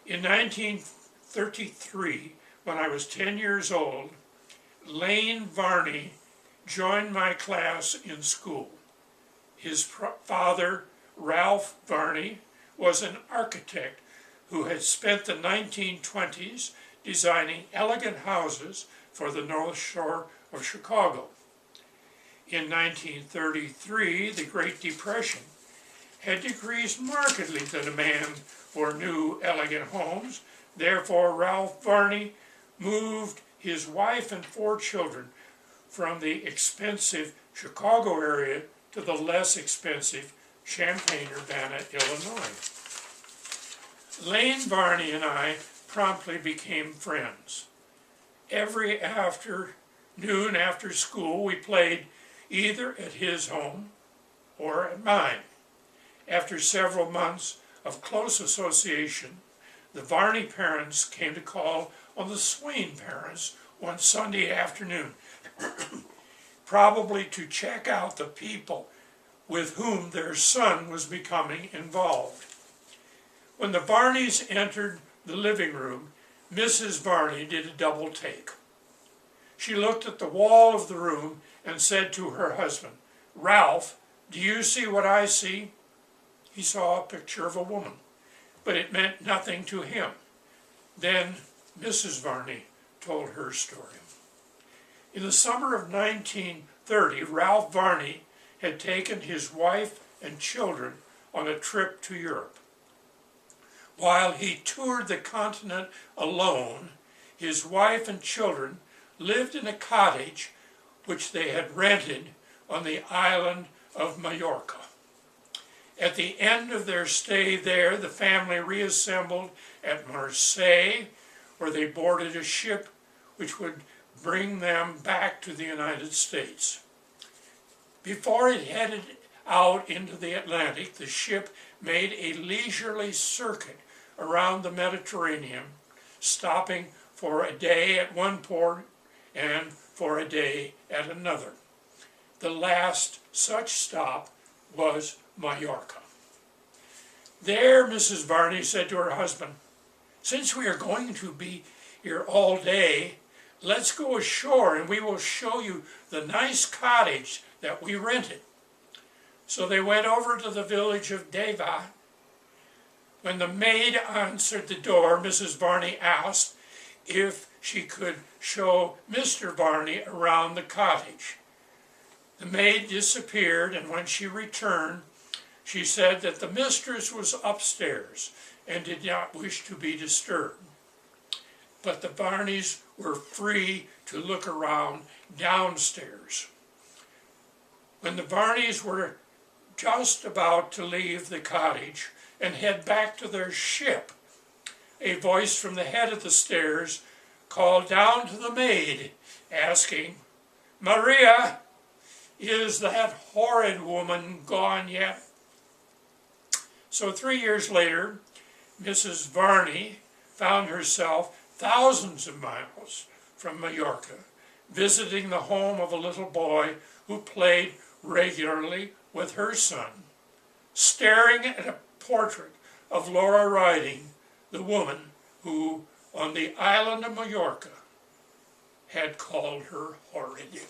In 1933, when I was 10 years old, Lane Varney joined my class in school. His father, Ralph Varney, was an architect who had spent the 1920s designing elegant houses for the North Shore of Chicago. In 1933, the Great Depression had decreased markedly the demand for new, elegant homes. Therefore, Ralph Varney moved his wife and 4 children from the expensive Chicago area to the less expensive Champaign-Urbana, Illinois. Lane Varney and I promptly became friends. Every afternoon after school, we played either at his home or at mine. After several months of close association, the Varney parents came to call on the Swain parents one Sunday afternoon, probably to check out the people with whom their son was becoming involved. When the Varneys entered the living room, Mrs. Varney did a double take. She looked at the wall of the room and said to her husband, "Ralph, do you see what I see?" He saw a picture of a woman, but it meant nothing to him. Then Mrs. Varney told her story. In the summer of 1930, Ralph Varney had taken his wife and children on a trip to Europe. While he toured the continent alone, his wife and children lived in a cottage which they had rented on the island of Majorca. At the end of their stay there, the family reassembled at Marseille, where they boarded a ship which would bring them back to the United States. Before it headed out into the Atlantic, the ship made a leisurely circuit around the Mediterranean, stopping for a day at one port and for a day at another. The last such stop was Majorca. There, Mrs. Varney said to her husband, "Since we are going to be here all day, let's go ashore and we will show you the nice cottage that we rented." So they went over to the village of Deva. When the maid answered the door, Mrs. Varney asked if she could show Mr. Varney around the cottage. The maid disappeared, and when she returned, she said that the mistress was upstairs and did not wish to be disturbed. But the Varneys were free to look around downstairs. When the Varneys were just about to leave the cottage and head back to their ship, a voice from the head of the stairs called down to the maid, asking, "Maria, is that horrid woman gone yet?" So 3 years later, Mrs. Varney found herself thousands of miles from Majorca, visiting the home of a little boy who played regularly with her son, staring at a portrait of Laura Riding, the woman who, on the island of Majorca, had called her horrid.